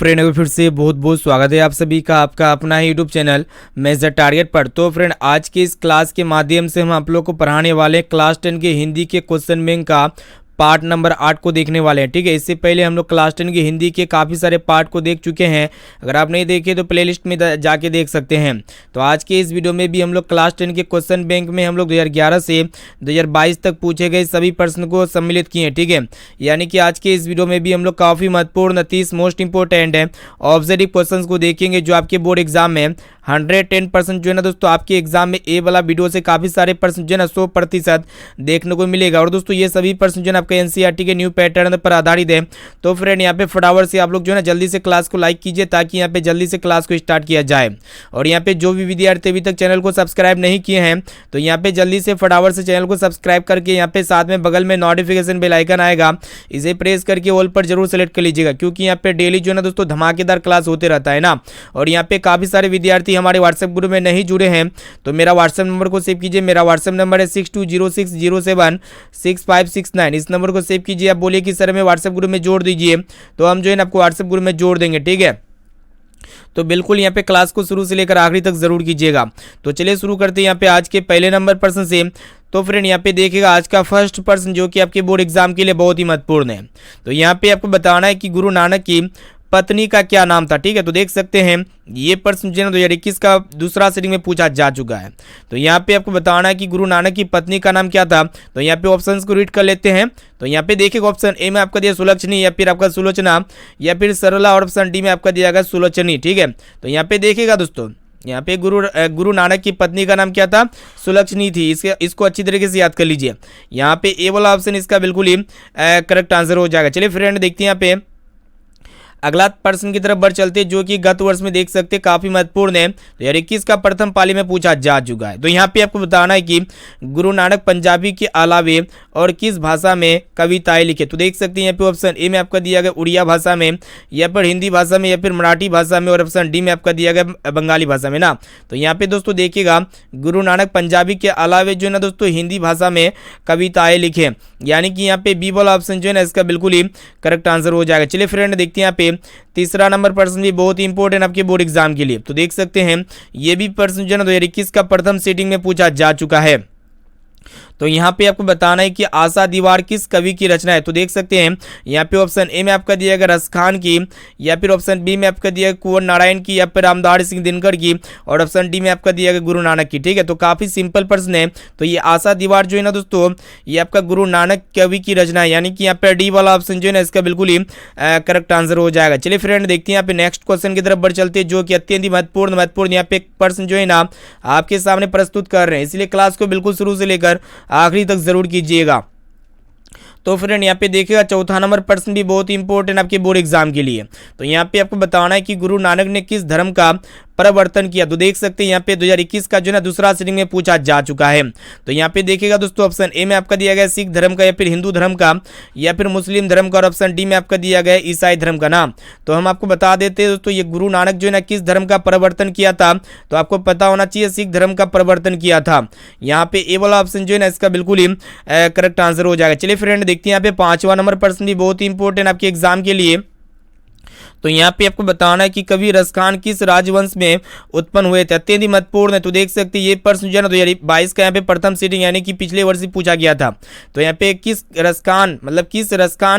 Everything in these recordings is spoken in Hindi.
फ्रेंड अगर फिर से बहुत बहुत स्वागत है आप सभी का आपका अपना ही यूट्यूब चैनल मेजर टारगेट पर। तो फ्रेंड आज के इस क्लास के माध्यम से हम आप लोग को पढ़ाने वाले हैं क्लास 10 के हिंदी के क्वेश्चन बैंक का पार्ट नंबर 8 को देखने वाले हैं। ठीक है, इससे पहले हम लोग क्लास 10 की हिंदी के काफ़ी सारे पार्ट को देख चुके हैं। अगर आप नहीं देखे तो प्लेलिस्ट में जाके देख सकते हैं। तो आज के इस वीडियो में भी हम लोग क्लास 10 के क्वेश्चन बैंक में हम लोग 2011 से 2022 तक पूछे गए सभी प्रश्न को सम्मिलित किए हैं। ठीक है, यानी कि आज के इस वीडियो में भी हम लोग काफ़ी महत्वपूर्ण 30 मोस्ट इंपॉर्टेंट है ऑब्जेक्टिव क्वेश्चन को देखेंगे जो आपके बोर्ड एग्जाम में 110% जो है ना दोस्तों आपके एग्जाम में ए वाला वीडियो से काफ़ी सारे प्रश्न जो है ना 100% देखने को मिलेगा। और दोस्तों ये सभी प्रश्न जो है ना आपके एनसीईआरटी के न्यू पैटर्न पर आधारित है। तो फ्रेंड यहाँ पे फटाफट से आप लोग जो है ना जल्दी से क्लास को लाइक कीजिए ताकि यहाँ पे जल्दी से क्लास को स्टार्ट किया जाए। और यहाँ पे जो भी विद्यार्थी अभी तक चैनल को सब्सक्राइब नहीं किए हैं तो यहाँ पे जल्दी से फटाफट से चैनल को सब्सक्राइब करके यहाँ पे साथ में बगल में नोटिफिकेशन बेल आइकन आएगा, इसे प्रेस करके ऑल पर जरूर सेलेक्ट कर लीजिएगा क्योंकि यहाँ पे डेली जो है ना दोस्तों धमाकेदार क्लास होते रहता है ना। और यहाँ पे काफ़ी सारे विद्यार्थी हमारे व्हाट्सएप ग्रुप में नहीं जुड़े हैं तो मेरा व्हाट्सएप नंबर को सेव कीजिए। मेरा व्हाट्सएप नंबर है 6206076569। इस नंबर को सेव कीजिए। आप बोलिए कि सर मैं व्हाट्सएप ग्रुप में जोड़ दीजिए तो हम जो है ना आपको व्हाट्सएप ग्रुप में जोड़ देंगे। ठीक है, तो बिल्कुल यहाँ पे क्लास को शुरू से लेकर आखिरी तक जरूर कीजिएगा। तो चलिए शुरू करते हैं यहाँ पे आज के पहले नंबर प्रश्न से। तो फ्रेंड यहाँ पे देखिएगा आज का फर्स्ट प्रश्न जो कि आपके बोर्ड एग्जाम के लिए बहुत ही महत्वपूर्ण है। तो यहाँ पे आपको बताना है कि गुरु नानक की पत्नी का क्या नाम था। ठीक है, तो देख सकते हैं ये प्रश्न जो है 2021 का दूसरा सेटिंग में पूछा जा चुका है। तो यहाँ पे आपको बताना है कि गुरु नानक की पत्नी का नाम क्या था। तो यहाँ पे ऑप्शंस को रीड कर लेते हैं। तो यहाँ पे देखिएगा ऑप्शन ए में आपका दिया सुलक्षणी या फिर आपका सुलोचना या फिर सरला और ऑप्शन डी में आपका दिया गया सुलोचनी। ठीक है, तो यहाँ पे देखिएगा दोस्तों यहाँ पे गुरु नानक की पत्नी का नाम क्या था, सुलक्षणी थी। इसको अच्छी तरीके से याद कर लीजिए। यहाँ पे ए वाला ऑप्शन इसका बिल्कुल ही करेक्ट आंसर हो जाएगा। चलिए फ्रेंड देखते हैं यहाँ पे अगला प्रश्न की तरफ बढ़ चलते जो कि गत वर्ष में देख सकते काफी महत्वपूर्ण है। तो यार 21 का प्रथम पाली में पूछा जा चुका है। तो यहाँ पे आपको बताना है कि गुरु नानक पंजाबी के अलावे और किस भाषा में कविताएं लिखे। तो देख सकते हैं यहाँ पे ऑप्शन ए में आपका दिया गया उड़िया भाषा में या फिर हिंदी भाषा में या फिर मराठी भाषा में और ऑप्शन डी में आपका दिया गया बंगाली भाषा में ना। तो यहाँ पे दोस्तों देखिएगा गुरु नानक पंजाबी के अलावे जो है ना दोस्तों हिंदी भाषा में कविताएं लिखे, यानी कि यहाँ पे बी वाला ऑप्शन जो है ना इसका बिल्कुल ही करेक्ट आंसर हो जाएगा। चलिए फ्रेंड देखते हैं यहाँ पे तीसरा नंबर प्रश्न भी बहुत ही इंपॉर्टेंट आपके बोर्ड एग्जाम के लिए। तो देख सकते हैं ये भी प्रश्न जो है ना 2021 का प्रथम सेटिंग में पूछा जा चुका है। तो यहाँ पे आपको बताना है कि आशा दीवार किस कवि की रचना है। तो देख सकते हैं यहाँ पे ऑप्शन ए में आपका दिया गया रसखान की या फिर ऑप्शन बी में आपका दिया गया कुंवर नारायण की या फिर रामधारी सिंह दिनकर की और ऑप्शन डी में आपका दिया गया गुरु नानक की। ठीक है, तो काफी सिंपल प्रश्न है। तो ये आशा दीवार जो है ना दोस्तों ये आपका गुरु नानक कवि की रचना है, यानी कि यहाँ पे डी वाला ऑप्शन जो है ना इसका बिल्कुल ही करेक्ट आंसर हो जाएगा। चलिए फ्रेंड देखते हैं यहाँ पे नेक्स्ट क्वेश्चन की तरफ बढ़ चलते हैं जो कि अत्यंत ही महत्वपूर्ण यहाँ पे प्रश्न जो है ना आपके सामने प्रस्तुत कर रहे हैं, इसलिए क्लास को बिल्कुल शुरू से लेकर आखिरी तक जरूर कीजिएगा। तो फ्रेंड यहाँ पे देखिएगा चौथा नंबर प्रश्न भी बहुत ही इंपॉर्टेंट आपके बोर्ड एग्जाम के लिए। तो यहाँ पे आपको बताना है कि गुरु नानक ने किस धर्म का परिवर्तन किया। तो देख सकते हैं यहाँ पे 2021 का जो है ना दूसरा सेटिंग में पूछा जा चुका है। तो यहाँ पे देखिएगा दोस्तों ऑप्शन ए में आपका दिया गया सिख धर्म का या फिर हिंदू धर्म का या फिर मुस्लिम धर्म का और ऑप्शन डी में आपका दिया गया ईसाई धर्म का नाम। तो हम आपको बता देते हैं दोस्तों ये गुरु नानक जो है ना किस धर्म का परिवर्तन किया था। तो आपको पता होना चाहिए सिख धर्म का परिवर्तन किया था। यहाँ पे ए वाला ऑप्शन जो है ना इसका बिल्कुल ही करेक्ट आंसर हो जाएगा। चलिए फ्रेंड देखते हैं यहाँ पे पांचवा नंबर प्रश्न भी बहुत ही इंपॉर्टेंट आपके एग्जाम के लिए। तो यहाँ पे आपको बताना है कि कवि रसखान किस राजवंश में उत्पन्न हुए थे, अत्यंत ही महत्वपूर्ण है। तो देख सकते हैं ये प्रश्न जो है ना 2022 का यहाँ पे प्रथम सीटिंग यानी कि पिछले वर्ष ही पूछा गया था। तो यहाँ पे किस रसखान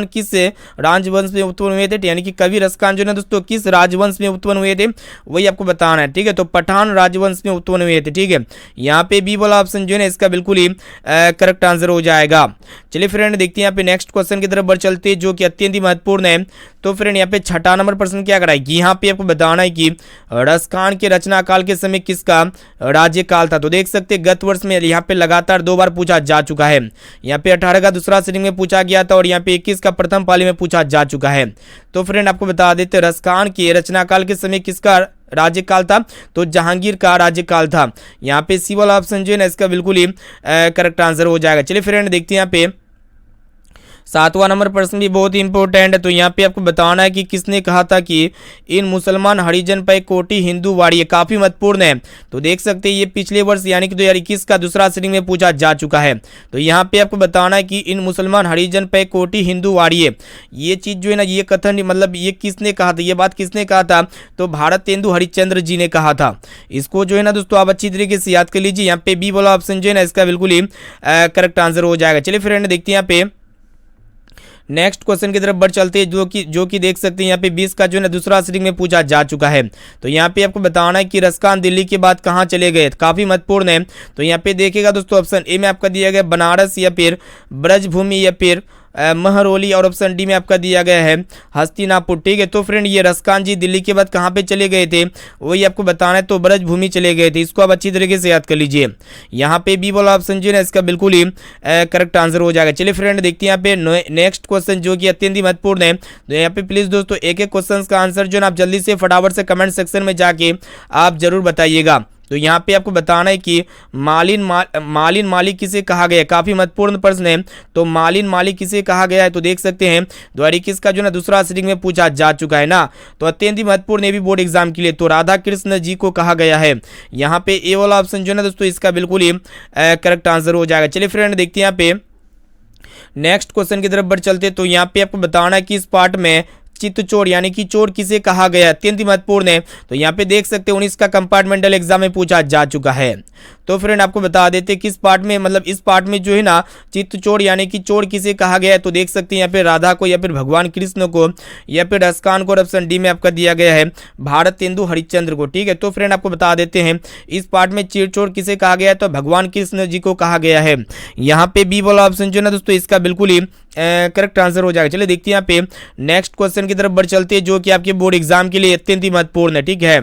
किस राजवंश में उत्पन्न हुए थे, यानी कि कवि रसखान जो है ना दोस्तों किस राजवंश में उत्पन्न हुए थे वही आपको बताना है। ठीक है, तो पठान राजवंश में उत्पन्न हुए थे। ठीक है, यहाँ पे बी वाला ऑप्शन जो है ना इसका बिल्कुल ही करेक्ट आंसर हो जाएगा। चलिए फ्रेंड देखते हैं यहाँ पे नेक्स्ट क्वेश्चन की तरफ बढ़ चलते हैं जो कि अत्यंत ही महत्वपूर्ण है। तो फ्रेंड यहाँ पे छठा नंबर प्रश्न क्या कराएगी, यहाँ पे आपको बताना है कि रसखान के रचना काल के समय किसका राज्यकाल था। तो देख सकते हैं गत वर्ष में यहाँ पे लगातार 2 बार पूछा जा चुका है। यहाँ पे 18 का दूसरा सेटिंग में पूछा गया था और यहाँ पे 21 का प्रथम पाली में पूछा जा चुका है। तो फ्रेंड आपको बता देते रसखान के रचना काल के समय किसका राज्यकाल था। तो जहांगीर का राज्यकाल था। यहाँ पे सी वाला ऑप्शन जो है ना इसका बिल्कुल ही करेक्ट आंसर हो जाएगा। चलिए फ्रेंड देखते हैं यहाँ पे सातवां नंबर प्रश्न भी बहुत ही इंपॉर्टेंट है। तो यहाँ पे आपको बताना है कि किसने कहा था कि इन मुसलमान हरिजन पर कोटि हिंदू वाड़ी, काफी महत्वपूर्ण है। तो देख सकते हैं ये पिछले वर्ष यानी कि 2021 का दूसरा श्रेणी में पूछा जा चुका है। तो यहाँ पे आपको बताना है कि इन मुसलमान हरिजन पर कोटि हिंदू वाड़ी, ये चीज जो है ना, ये कथन मतलब ये किसने कहा था, ये बात किसने कहा था, तो भारतेंदु हरिश्चंद्र जी ने कहा था। इसको जो है ना दोस्तों आप अच्छी तरीके से याद कर लीजिए। यहाँ पे बी वाला ऑप्शन जो है ना इसका बिल्कुल ही करेक्ट आंसर हो जाएगा। चलिए फ्रेंड देखते हैं यहाँ पे नेक्स्ट क्वेश्चन की तरफ बढ़ चलते हैं, जो कि देख सकते हैं यहाँ पे 20 का जो है ना दूसरा श्रेणी में पूछा जा चुका है। तो यहाँ पे आपको बताना है कि रसकान दिल्ली के बाद कहाँ चले गए, काफी महत्वपूर्ण है। तो यहाँ पे देखिएगा दोस्तों ऑप्शन ए में आपका दिया गया बनारस या फिर ब्रजभूमि या फिर महरौली, और ऑप्शन डी में आपका दिया गया है हस्तिनापुर। ठीक है, तो फ्रेंड ये रसकान जी दिल्ली के बाद कहाँ पे चले गए थे वही आपको बताना है, तो ब्रजभूमि चले गए थे। इसको आप अच्छी तरीके से याद कर लीजिए। यहाँ पे बी वाला ऑप्शन जो है इसका बिल्कुल ही करेक्ट आंसर हो जाएगा। चलिए फ्रेंड देखते हैं यहाँ पे नेक्स्ट क्वेश्चन जो कि अत्यंत ही महत्वपूर्ण है। तो यहाँ पे प्लीज दोस्तों एक एक क्वेश्चन का आंसर जो है आप जल्दी से फटाफट से कमेंट सेक्शन में जाके आप जरूर बताइएगा। तो यहाँ पे आपको बताना है कि मालिन मालिक किसे कहा गया, काफी महत्वपूर्ण प्रश्न है। तो मालिन मालिक किसे कहा गया है, तो देख सकते हैं 2021 का जो ना दूसरा श्रेणी में पूछा जा चुका है ना। तो अत्यंत ही महत्वपूर्ण है भी बोर्ड एग्जाम के लिए। तो राधा कृष्ण जी को कहा गया है। यहाँ पे ए वाला ऑप्शन जो है ना दोस्तों इसका बिल्कुल ही करेक्ट आंसर हो जाएगा। चलिए फ्रेंड देखते हैं यहाँ पे नेक्स्ट क्वेश्चन की तरफ बढ़ चलते। तो यहाँ पे आपको बताना है कि इस पार्ट में चित्तचोर यानी कि चोर किसे कहा गया, अत्यंत ही महत्वपूर्ण है। तो यहाँ पे देख सकते हैं 19 का कंपार्टमेंटल एग्जाम में पूछा जा चुका है। तो फ्रेंड आपको बता देते किस पार्ट में, मतलब इस पार्ट में जो है ना चित्तचोर यानी कि चोर किसे कहा गया है। तो देख सकते हैं यहाँ पे राधा को या फिर भगवान कृष्ण को या फिर रसकान को, ऑप्शन डी में आपका दिया गया है भारतेंदु हरिश्चंद्र को। ठीक है, तो फ्रेंड आपको बता देते हैं इस पार्ट में चित्तचोर किसे कहा गया है, तो भगवान कृष्ण जी को कहा गया है। यहाँ पे बी वाला ऑप्शन जो है ना दोस्तों इसका बिल्कुल ही करेक्ट आंसर हो जाएगा। चलिए देखते हैं यहाँ पे नेक्स्ट क्वेश्चन की तरफ बढ़ चलते हैं, जो कि आपके बोर्ड एग्जाम के लिए अत्यंत ही महत्वपूर्ण है। ठीक है,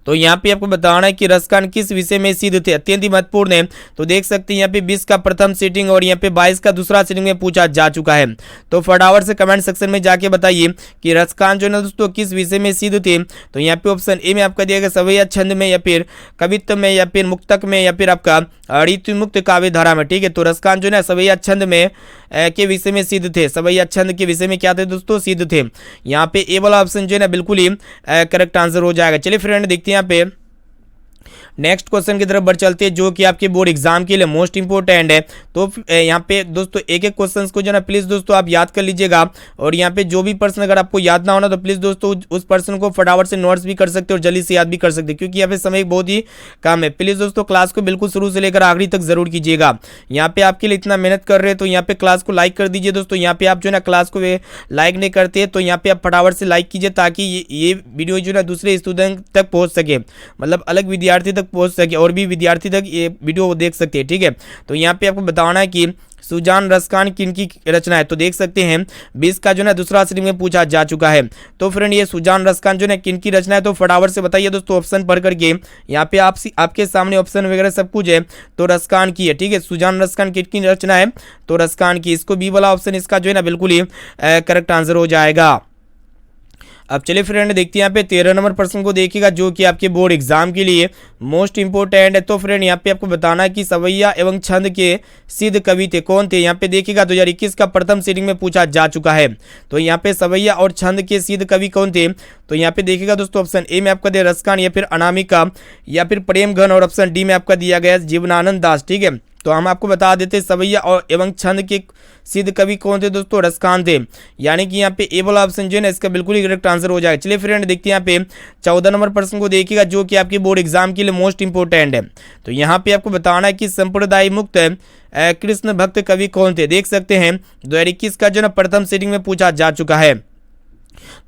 तो यहाँ पे आपको बताना है कि रसकान किस विषय में सिद्ध थे, अत्यंत ही महत्वपूर्ण है। तो देख सकते हैं यहाँ पे 20 का प्रथम सीटिंग और यहाँ पे 22 का दूसरा सीटिंग में पूछा जा चुका है। तो फटाफट से कमेंट सेक्शन में जाके बताइए कि रसकान जो है ना दोस्तों किस विषय में सिद्ध थे। तो यहाँ पे ऑप्शन ए में आपका दिया गया सवैया छंद में या फिर कवित्व में या फिर मुक्तक में या फिर आपका ऋतु मुक्त काव्य धारा में। ठीक है, तो रसकान जो है ना सवैया छंद में के विषय में सिद्ध थे, सवैया छंद के विषय में क्या थे दोस्तों, सिद्ध थे। यहाँ पे ए वाला ऑप्शन जो है ना बिल्कुल ही करेक्ट आंसर हो जाएगा। चलिए फ्रेंड देखते हैं यहाँ पे नेक्स्ट क्वेश्चन की तरफ बढ़ चलते हैं, जो कि आपके बोर्ड एग्जाम के लिए मोस्ट इंपोर्टेंट है। तो यहाँ पे दोस्तों एक एक क्वेश्चन को जो ना प्लीज दोस्तों आप याद कर लीजिएगा। और यहाँ पे जो भी प्रश्न अगर आपको याद ना होना तो प्लीज दोस्तों उस प्रश्न को फटाफट से नोट्स भी कर सकते हैं और जल्दी से याद भी कर सकते हैं, क्योंकि यहाँ पे समय बहुत ही कम है। प्लीज दोस्तों क्लास को बिल्कुल शुरू से लेकर आखिरी तक जरूर कीजिएगा। यहाँ पे आपके लिए इतना मेहनत कर रहे हैं तो यहाँ पे क्लास को लाइक कर दीजिए दोस्तों। यहाँ पे आप जो है ना क्लास को लाइक नहीं करते तो यहाँ पे आप फटाफट से लाइक कीजिए, ताकि ये वीडियो जो है दूसरे स्टूडेंट तक पहुँच सके, मतलब अलग विद्यार्थी तक पहुँच सके और भी विद्यार्थी तक ये वीडियो देख सकते हैं। ठीक है, तो यहाँ पे आपको बताना है कि सुजान रसकान किनकी रचना है। तो देख सकते हैं 20 का जो है दूसरा श्रेणी में पूछा जा चुका है। तो फ्रेंड ये सुजान रसकान जो है किनकी रचना है, तो फटाफट से बताइए दोस्तों ऑप्शन पढ़ करके। यहाँ पे आपके सामने ऑप्शन वगैरह सब कुछ है, तो रसकान की है। ठीक है, सुजान रसकान किनकी रचना है, तो रसकान की। इसको बी वाला ऑप्शन इसका जो है ना बिल्कुल ही करेक्ट आंसर हो जाएगा। अब चलिए फ्रेंड देखते हैं यहाँ पे 13 नंबर प्रश्न को देखिएगा, जो कि आपके बोर्ड एग्जाम के लिए मोस्ट इंपोर्टेंट है। तो फ्रेंड यहाँ पे आपको बताना है कि सवैया एवं छंद के सिद्ध कवि थे, कौन थे। यहाँ पे देखिएगा 2021 का प्रथम सीटिंग में पूछा जा चुका है। तो यहाँ पे सवैया और छंद के सिद्ध कवि कौन थे, तो यहाँ पे देखिएगा दोस्तों ऑप्शन ए में आपका दिया रसकान या फिर अनामिका या फिर प्रेम घन, और ऑप्शन डी में आपका दिया गया जीवनानंद दास। ठीक है, तो हम आपको बता देते सवैया और एवं छंद के सिद्ध कवि कौन थे दोस्तों, रसकान थे। यानी कि यहाँ पे ए वाला ऑप्शन जो है ना इसका बिल्कुल ही करेक्ट आंसर हो जाएगा। चलिए फ्रेंड देखते हैं यहाँ पे 14 नंबर प्रश्न को देखिएगा, जो कि आपके बोर्ड एग्जाम के लिए मोस्ट इंपोर्टेंट है। तो यहाँ पे आपको बताना है कि संप्रदाय मुक्त कृष्ण भक्त कवि कौन थे। देख सकते हैं 2021 का जो ना प्रथम सीटिंग में पूछा जा चुका है।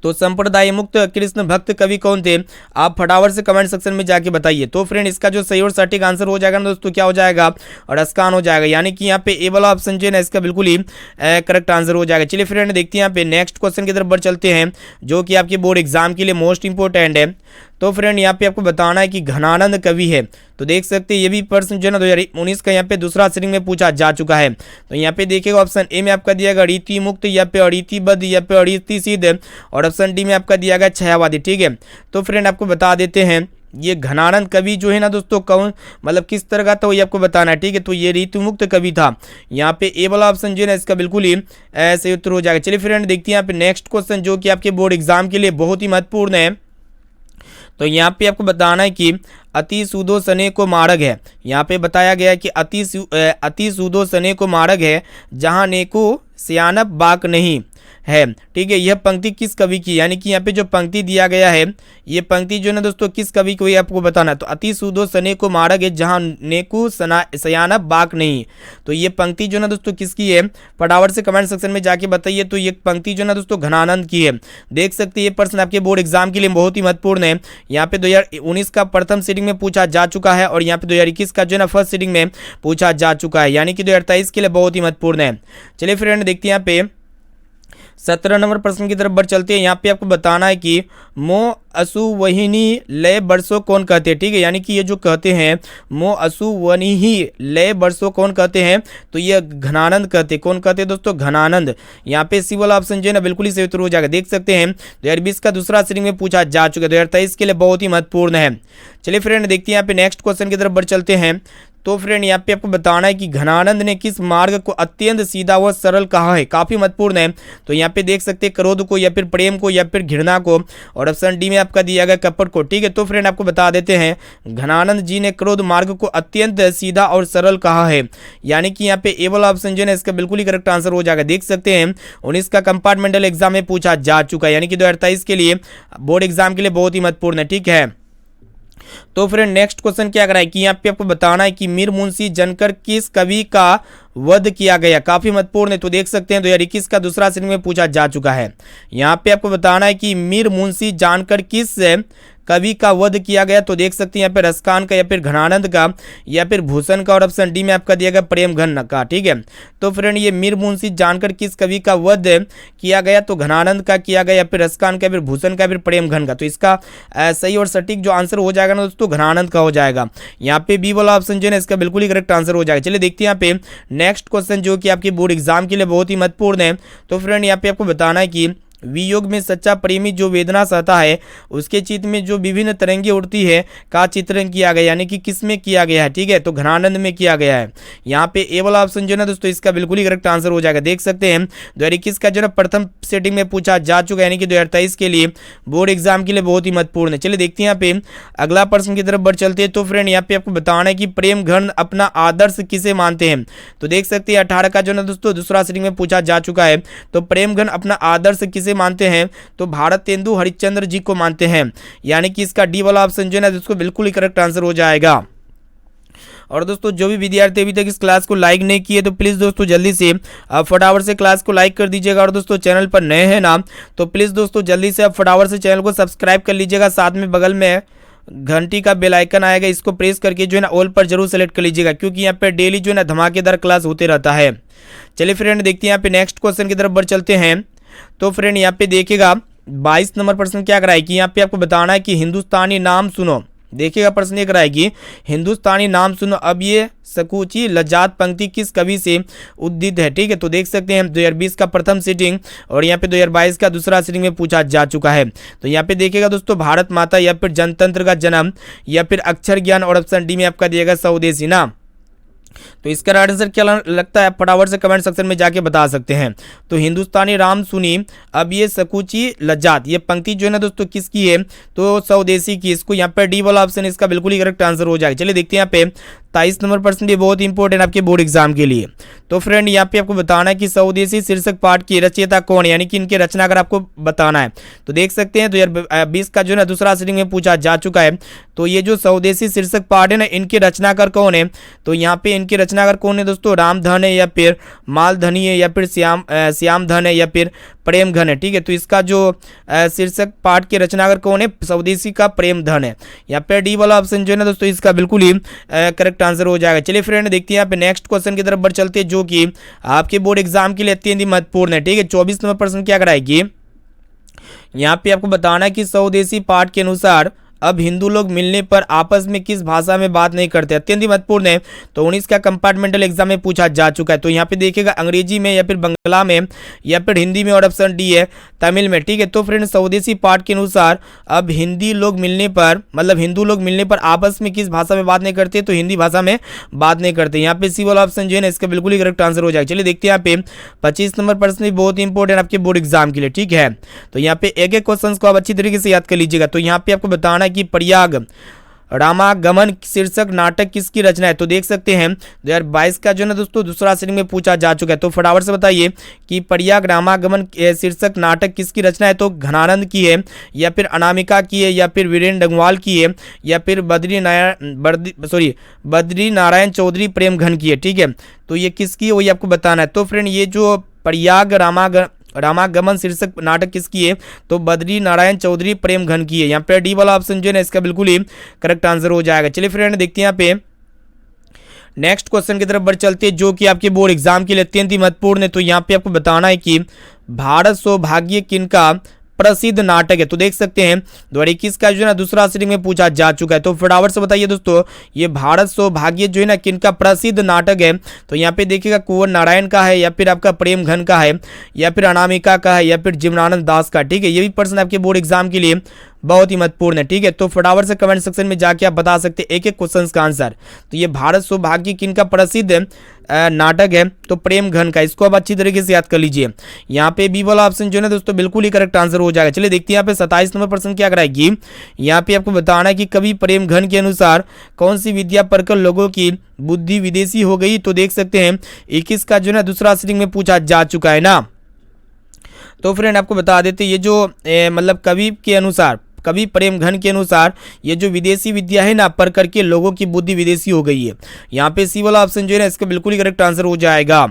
तो संप्रदाय मुक्त कृष्ण भक्त कवि कौन थे, आप फटाफट से कमेंट सेक्शन में जाके बताइए। तो फ्रेंड इसका जो सही और सटीक आंसर हो जाएगा ना दोस्तों, क्या हो जाएगा, रसकान हो जाएगा। यानी कि यहाँ पे ए वाला ऑप्शन जो है ना इसका बिल्कुल ही करेक्ट आंसर हो जाएगा। चलिए फ्रेंड देखते हैं यहाँ पे नेक्स्ट क्वेश्चन की तरफ बढ़ चलते हैं, जो कि आपके बोर्ड एग्जाम के लिए मोस्ट इंपोर्टेंट है। तो फ्रेंड यहाँ पे आपको बताना है कि घनानंद कवि है। तो देख सकते हैं ये भी प्रश्न जो है ना 2019 का यहाँ पे दूसरा श्रेणी में पूछा जा चुका है। तो यहाँ पे देखिएगा ऑप्शन ए में आपका दिया गया रीति मुक्त या पे अरीतिबद्ध या पे अरीति सिद्ध, और ऑप्शन डी में आपका दिया गया छायावादी। ठीक है, तो फ्रेंड आपको बता देते हैं ये घनानंद कवि जो है ना दोस्तों कौन मतलब किस तरह का था, ये आपको बताना है, ठीक है। तो ये ऋतुमुक्त कवि था। यहाँ पे ए वाला ऑप्शन जो है ना इसका बिल्कुल ही ऐसे उत्तर हो जाएगा। चलिए फ्रेंड देखते हैं यहाँ पे नेक्स्ट क्वेश्चन जो कि आपके बोर्ड एग्जाम के लिए बहुत ही महत्वपूर्ण है। तो यहाँ पे आपको बताना है कि अति सूदो सने को मार्ग है। यहाँ पे बताया गया है कि अति सूदो सने को मार्ग है, जहाँ नेको सियानप बाक नहीं है, ठीक है। यह पंक्ति किस कवि की, यानी कि यहाँ पे जो पंक्ति दिया गया है ये पंक्ति जो है ना दोस्तों किस कवि को, ये आपको बताना है। तो अति सूदो सने को मार्ग है, जहाँ नेको सयानप बाक नहीं। तो ये पंक्ति जो है ना दोस्तों किसकी है, फटाफट से कमेंट सेक्शन में जाके बताइए। तो ये पंक्ति जो है ना दोस्तों घनानंद की है। देख सकते हैं ये प्रश्न आपके बोर्ड एग्जाम के लिए बहुत ही महत्वपूर्ण है। यहाँ पे 2019 का प्रथम सीटिंग में पूछा जा चुका है और यहाँ पे 2021 का जो है ना फर्स्ट सीटिंग में पूछा जा चुका है, यानी कि 2023 के लिए बहुत ही महत्वपूर्ण है। चलिए फ्रेंड देखते हैं यहाँ पे 17 नंबर प्रश्न की तरफ बढ़ चलते हैं। यहाँ पे आपको बताना है कि मो असुवहिनी लय बरसों कौन कहते हैं, ठीक है। यानी कि ये जो कहते हैं मो असुवनिही लय बरसों कौन कहते हैं, तो ये घनानंद कहते हैं। कौन कहते हैं दोस्तों, घनानंद। यहाँ पे सी वाला ऑप्शन जो है ना बिल्कुल ही सही उत्तर हो जाएगा। देख सकते हैं 2020 का दूसरा सीटिंग में पूछा जा चुका है, 2023 के लिए बहुत ही महत्वपूर्ण है। चलिए फ्रेंड देखते हैं यहाँ पे नेक्स्ट क्वेश्चन की तरफ बढ़ चलते हैं। तो फ्रेंड यहाँ पे आपको बताना है कि घनानंद ने किस मार्ग को अत्यंत सीधा व सरल कहा है, काफी महत्वपूर्ण है। तो यहाँ पे देख सकते हैं क्रोध को या फिर प्रेम को या फिर घृणा को, और ऑप्शन डी में आपका दिया गया कपट को, ठीक है। तो फ्रेंड आपको बता देते हैं घनानंद जी ने क्रोध मार्ग को अत्यंत सीधा और सरल कहा है, यानी कि यहाँ पे ए वाला ऑप्शन जो है इसका बिल्कुल ही करेक्ट आंसर हो जाएगा। देख सकते हैं 19 का कंपार्टमेंटल एग्जाम में पूछा जा चुका है, यानी कि 2023 के लिए बोर्ड एग्जाम के लिए बहुत ही महत्वपूर्ण है, ठीक है। तो फ्रेंड नेक्स्ट क्वेश्चन क्या कराए कि यहाँ पे आपको बताना है कि मीर मुंशी जनकर किस कवि का वध किया गया, काफी महत्वपूर्ण है। तो देख सकते हैं 2021 का दूसरा सीटिंग में पूछा जा चुका है। यहाँ पे आपको बताना है कि मीर मुंशी जानकर किस कवि का वध किया गया। तो देख सकते हैं यहाँ पे रसखान का या फिर घनानंद का या फिर भूषण का, और ऑप्शन डी में आपका दिया गया प्रेम घन का, ठीक है। तो फ्रेंड ये मीर मुंशी जानकर किस कवि का वध किया गया, तो घनानंद का किया गया या फिर रसखान का, फिर भूषण का, फिर प्रेम घन का। तो इसका सही और सटीक जो आंसर हो जाएगा ना दोस्तों घनानंद का हो जाएगा। यहाँ पे बी वाला ऑप्शन जो है इसका बिल्कुल ही करेक्ट आंसर हो जाएगा। चलिए देखते हैं यहाँ पे नेक्स्ट क्वेश्चन जो कि आपके बोर्ड एग्जाम के लिए बहुत ही महत्वपूर्ण है। तो फ्रेंड यहाँ पे आपको बताना है कि वियोग में सच्चा प्रेमी जो वेदना सहता है उसके चित्त में जो विभिन्न तरंगे उठती है का चित्रण किया गया, यानी कि किस में किया गया है, ठीक है। तो घनानंद में किया गया है। यहाँ पे ए वाला ऑप्शन जो है ना दोस्तों इसका बिल्कुल ही करेक्ट आंसर हो जाएगा। देख सकते हैं 2021 का जो है प्रथम सेटिंग में पूछा जा चुका है, यानी कि 2023 के लिए बोर्ड एग्जाम के लिए बहुत ही महत्वपूर्ण है। चलिए देखते हैं यहाँ पे अगला प्रश्न की तरफ बढ़ चलते हैं। तो फ्रेंड यहाँ पे आपको बताना है कि प्रेम घन अपना आदर्श किसे मानते हैं। तो देख सकते हैं 18 का जो है ना दोस्तों दूसरा सेटिंग में पूछा जा चुका है। तो प्रेम घन अपना आदर्श किसे मानते हैं, तो भारतेंदु हरिश्चंद्र जी को मानते हैं, यानी कि इसका डी वाला ऑप्शन जो है ना जिसको बिल्कुल ही करेक्ट आंसर हो जाएगा। और दोस्तों जो भी विद्यार्थी अभी तक इस क्लास को लाइक नहीं किए तो प्लीज़ दोस्तों जल्दी से फटाफट से क्लास को लाइक कर दीजिएगा। और दोस्तों चैनल पर नए हैं ना तो प्लीज़ दोस्तों जल्दी से फटाफट से चैनल को सब्सक्राइब कर लीजिएगा। साथ में बगल में घंटी का बेल आइकन आएगा, इसको प्रेस करके जो है ना ऑल पर जरूर सेलेक्ट कर लीजिएगा, क्योंकि यहाँ पे डेली जो है ना धमाकेदार क्लास होते रहता है। चलिए फ्रेंड देखते हैं यहाँ पे नेक्स्ट क्वेश्चन की तरफ बढ़ चलते हैं। तो फ्रेंड यहाँ पे देखिएगा 22 नंबर प्रश्न क्या कराए कि यहाँ पे आपको बताना है कि हिंदुस्तानी नाम सुनो। देखिएगा प्रश्न ये कराए कि हिंदुस्तानी नाम सुनो। अब ये सकूची लजात पंक्ति किस कवि से उद्दित है, ठीक है। तो देख सकते हैं 2020 का प्रथम सीटिंग और यहाँ पे 2022 का दूसरा सीटिंग में पूछा जा चुका है। तो यहाँ पे देखिएगा दोस्तों भारत माता या फिर जनतंत्र का जन्म या फिर अक्षर ज्ञान, और ऑप्शन डी में आपका दिएगा स्वदेशी ना। तो इसका राइट आंसर क्या लगता है फटाफट से कमेंट सेक्शन में जाके बता सकते हैं। तो हिंदुस्तानी राम सुनी अब ये सकूची लज्जात, ये पंक्ति जो है ना दोस्तों किसकी है, तो स्वदेशी की। इसको यहाँ पे डी वाला ऑप्शन इसका बिल्कुल ही करेक्ट आंसर हो जाएगा। चलिए देखते हैं यहाँ पे 23 नंबर प्रश्न ये बहुत इंपॉर्टेंट आपके बोर्ड एग्जाम के लिए। तो फ्रेंड यहाँ पे आपको बताना है कि स्वदेशी शीर्षक पाठ की रचयिता कौन है, यानी कि इनके रचनाकार आपको बताना है। तो देख सकते हैं 2020 का जो है ना दूसरा सीटिंग में पूछा जा चुका है। तो ये जो स्वदेशी शीर्षक पाठ है ना इनके रचनाकार कौन है, तो यहाँ पे इनके रचनाकार कौन है दोस्तों, रामधन है या फिर मालधनी है या फिर श्याम धन है या फिर प्रेम घन है, ठीक है। तो इसका जो शीर्षक पाठ के रचनाकार कौन है, स्वदेशी का प्रेम धन है। यहाँ पे डी वाला ऑप्शन जो है ना दोस्तों इसका बिल्कुल ही करेक्ट आंसर हो जाएगा। चलिए फ्रेंड देखते हैं यहाँ पे नेक्स्ट क्वेश्चन की तरफ बढ़ चलते हैं, जो कि आपके बोर्ड एग्जाम के लिए अत्यंत ही महत्वपूर्ण है, ठीक है। 24 नंबर प्रश्न क्या कराएगी, यहाँ पे आपको बताना है कि स्वदेशी पाठ के अनुसार अब हिंदू लोग मिलने पर आपस में किस भाषा में बात नहीं करते? अत्यंत ही महत्वपूर्ण है। तो 19 का कंपार्टमेंटल एग्जाम में पूछा जा चुका है। तो यहाँ पे देखिएगा अंग्रेजी में या फिर बंगला में या फिर हिंदी में, और ऑप्शन डी है तमिल में। ठीक है, तो फ्रेंड स्वदेशी पाठ के अनुसार अब हिंदी लोग मिलने पर, मतलब हिंदू लोग मिलने पर आपस में किस भाषा में बात नहीं करते? तो हिंदी भाषा में बात नहीं करते। यहाँ पे सी वाला ऑप्शन जो है ना इसका बिल्कुल ही करेक्ट आंसर हो जाएगा। चलिए देखते हैं यहाँ पे 25 नंबर प्रश्न भी बहुत इंपॉर्टेंट आपके बोर्ड एग्जाम के लिए। ठीक है, तो यहाँ पे एक एक क्वेश्चन को आप अच्छी तरीके से याद कर लीजिएगा। तो यहाँ पे आपको बताना है कि प्रयाग रामागमन शीर्षक नाटक किसकी रचना है? तो देख सकते हैं 2022 का जो है ना दोस्तों दूसरा श्रेणी में पूछा जा चुका है। तो फटाफट से बताइए कि प्रयाग रामागमन शीर्षक नाटक किसकी रचना है? तो घनानंद की है, या फिर अनामिका की है, या फिर वीरेंद्र डंगवाल की है, या फिर बद्री नारायण चौधरी प्रेमघन की है। ठीक है, तो ये किसकी है वही आपको बताना है। तो फ्रेंड ये जो प्रयाग रामागमन शीर्षक नाटक किसकी है? तो बद्री नारायण चौधरी प्रेमघन की है। यहाँ पे डी वाला ऑप्शन जो है ना इसका बिल्कुल ही करेक्ट आंसर हो जाएगा। चलिए फ्रेंड देखते हैं यहाँ पे नेक्स्ट क्वेश्चन की तरफ बढ़ चलते हैं, जो कि आपके बोर्ड एग्जाम के लिए अत्यंत ही महत्वपूर्ण है। तो यहाँ पे आपको बताना है कि भारत सौभाग्य किनका प्रसिद्ध नाटक है? तो देख सकते हैं 2021 का जो है ना दूसरा श्रेणी में पूछा जा चुका है। तो फटाफट से बताइए दोस्तों, ये भारत सौभाग्य जो है ना किनका प्रसिद्ध नाटक है? तो यहाँ पे देखिएगा कुंवर नारायण का है, या फिर आपका प्रेमघन का है, या फिर अनामिका का है, या फिर जीवनानंद दास का। ठीक है, ये भी प्रश्न आपके बोर्ड एग्जाम के लिए बहुत ही महत्वपूर्ण है। ठीक है, तो फटाफट से कमेंट सेक्शन में जाके आप बता सकते हैं एक एक क्वेश्चन का आंसर। तो ये भारत सौभाग्य किनका प्रसिद्ध नाटक है? तो प्रेमघन का। इसको आप अच्छी तरीके से याद कर लीजिए। यहाँ पे बी वाला ऑप्शन जो है ना दोस्तों बिल्कुल ही करेक्ट आंसर हो जाएगा। चलिए देखते हैं यहाँ पे 27 नंबर प्रश्न क्या कराएगी। यहाँ पे आपको बताना है कि कवि प्रेमघन के अनुसार कौन सी विद्या पढ़कर लोगों की बुद्धि विदेशी हो गई? तो देख सकते हैं 21 का जो है ना दूसरा श्रेणी में पूछा जा चुका है ना। तो फ्रेंड आपको बता देते ये जो मतलब कवि प्रेमघन के अनुसार ये जो विदेशी विद्या है ना पढ़ करके लोगों की बुद्धि विदेशी हो गई है। यहाँ पे सी वाला ऑप्शन जो है ना इसका बिल्कुल ही करेक्ट आंसर हो जाएगा।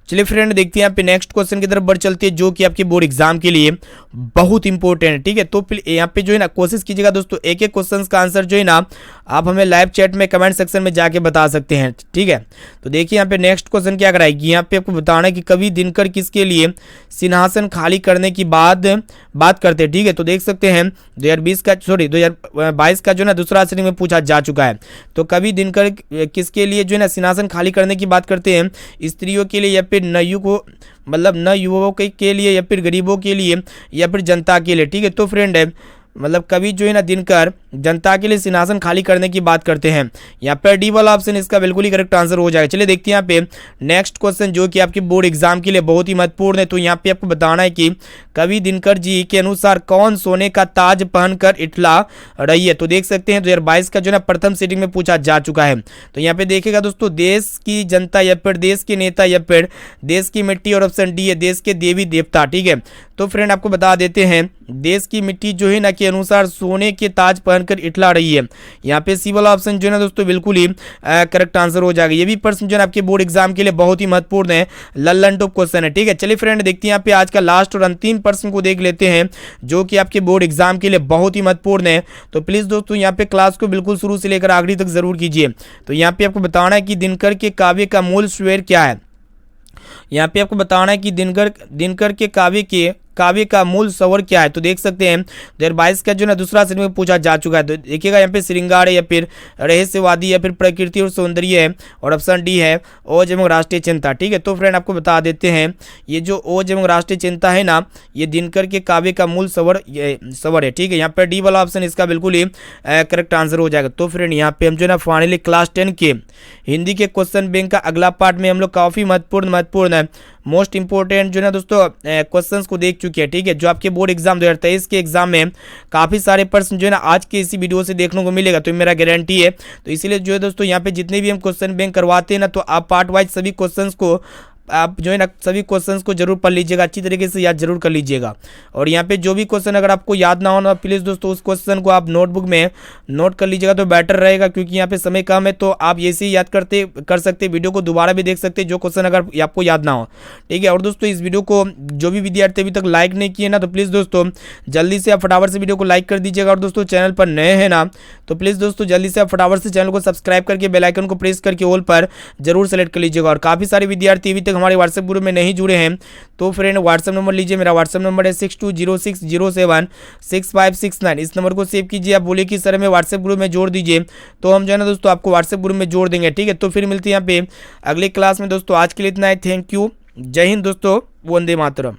चलिए फ्रेंड देखते हैं यहाँ पे नेक्स्ट क्वेश्चन की तरफ बढ़ चलते हैं, जो कि आपके बोर्ड एग्जाम के लिए बहुत इंपॉर्टेंट है। ठीक है, तो यहाँ पे जो है ना कोशिश कीजिएगा दोस्तों एक एक क्वेश्चन का आंसर जो है ना आप हमें लाइव चैट में कमेंट सेक्शन में जाके बता सकते हैं। ठीक है, तो देखिए यहाँ पे नेक्स्ट क्वेश्चन क्या कराएगी। यहाँ पे आपको बताना है कि कवि दिनकर किसके लिए सिंहासन खाली करने की बात करते हैं? ठीक है, तो देख सकते हैं 2022 का जो है ना दूसरा श्रेणी में पूछा जा चुका है। तो कवि दिनकर किसके लिए जो है ना सिंहासन खाली करने की बात करते हैं? स्त्रियों के लिए, या फिर नवयुवकों के लिए, या फिर गरीबों के लिए, या फिर जनता के लिए। ठीक है, तो फ्रेंड मतलब कवि जो है ना दिनकर जनता के लिए सिंहासन खाली करने की बात करते हैं। यहाँ पर डी वाला ऑप्शन इसका बिल्कुल ही करेक्ट आंसर हो जाएगा। चलिए देखते हैं यहाँ पे नेक्स्ट क्वेश्चन, जो कि आपके बोर्ड एग्जाम के लिए बहुत ही महत्वपूर्ण है। तो यहाँ पे आपको बताना है कि कवि दिनकर जी के अनुसार कौन सोने का ताज पहनकर इठला रही है? तो देख सकते हैं 2022 का जो है ना प्रथम सीटिंग में पूछा जा चुका है। तो यहाँ पे देखिएगा दोस्तों देश की जनता, या फिर देश के नेता, या फिर देश की मिट्टी, और ऑप्शन डी है देश के देवी देवता। ठीक है, तो फ्रेंड आपको बता देते हैं देश की मिट्टी जो है ना के अनुसार सोने के ताज पहनकर इठला रही है। यहाँ पे सी वाला ऑप्शन जो है ना दोस्तों बिल्कुल ही करेक्ट आंसर हो जाएगा। ये भी प्रश्न जो है आपके बोर्ड एग्जाम के लिए बहुत ही महत्वपूर्ण है, लल्लन टॉप क्वेश्चन है। ठीक है, चलिए फ्रेंड देखते हैं यहाँ पे आज का लास्ट और अंतिम प्रश्न को देख लेते हैं, जो कि आपके बोर्ड एग्जाम के लिए बहुत ही महत्वपूर्ण है। तो प्लीज दोस्तों यहाँ पे क्लास को बिल्कुल शुरू से लेकर आखिरी तक जरूर कीजिए। तो यहाँ पे आपको बताना है कि दिनकर के काव्य का मूल स्वर क्या है? यहाँ पे आपको बताना है कि दिनकर के काव्य का मूल स्वर क्या है? तो देख सकते हैं 2022 का जो ना दूसरा श्रेणी में पूछा जा चुका है। तो देखिएगा यहाँ पे श्रृंगार है, या फिर रहस्यवादी, या फिर प्रकृति और सौंदर्य है, और ऑप्शन डी है ओज एवं राष्ट्रीय चिंता। ठीक है, तो फ्रेंड आपको बता देते हैं ये जो ओज एवं राष्ट्रीय चिंता है ना ये दिनकर के काव्य का मूल स्वर है। ठीक है, यहाँ पर डी वाला ऑप्शन इसका बिल्कुल ही करेक्ट आंसर हो जाएगा। तो फ्रेंड यहाँ पे हम जो है ना फाइनली क्लास 10 के हिंदी के क्वेश्चन बैंक का अगला पार्ट में हम लोग काफ़ी महत्वपूर्ण है, मोस्ट इंपॉर्टेंट जो है ना दोस्तों क्वेश्चंस को देख चुके हैं। ठीक है, जो आपके बोर्ड एग्जाम 2023 के एग्जाम में काफ़ी सारे प्रश्न जो है ना आज के इसी वीडियो से देखने को मिलेगा, तो मेरा गारंटी है। तो इसीलिए जो है दोस्तों यहाँ पे जितने भी हम क्वेश्चन बैंक करवाते हैं ना, तो आप पार्ट वाइज सभी क्वेश्चंस को आप जो है ना सभी क्वेश्चंस को जरूर पढ़ लीजिएगा, अच्छी तरीके से याद जरूर कर लीजिएगा। और यहाँ पे जो भी क्वेश्चन अगर आपको याद ना हो ना, प्लीज़ दोस्तों उस क्वेश्चन को आप नोटबुक में नोट कर लीजिएगा तो बेटर रहेगा, क्योंकि यहाँ पे समय कम है। तो आप ऐसे ही याद कर सकते, वीडियो को दोबारा भी देख सकते जो क्वेश्चन अगर आपको याद ना हो। ठीक है, और दोस्तों इस वीडियो को जो भी विद्यार्थी अभी तक लाइक नहीं किए ना, तो प्लीज़ दोस्तों जल्दी से आप फटाफट से वीडियो को लाइक कर दीजिएगा। और दोस्तों चैनल पर नए हैं ना, तो प्लीज़ दोस्तों जल्दी से आप फटाफट से चैनल को सब्सक्राइब करके बेल आइकन को प्रेस करके ऑल पर जरूर सेलेक्ट कर लीजिएगा। और काफ़ी सारे विद्यार्थी अभी तक हमारे व्हाट्सएप ग्रुप में नहीं जुड़े हैं तो फ्रेंड व्हाट्सएप नंबर लीजिए, मेरा व्हाट्सएप नंबर है 6206076569। इस नंबर को सेव कीजिए, आप बोलिए कि सर हमें व्हाट्सएप ग्रुप में जोड़ दीजिए, तो हम जो है ना दोस्तों आपको व्हाट्सएप ग्रुप में जोड़ देंगे, ठीक है। तो फिर मिलते हैं यहाँ पे अगले क्लास में दोस्तों, आज के लिए इतना है, थैंक यू, जय हिंद दोस्तों, वंदे मातरम।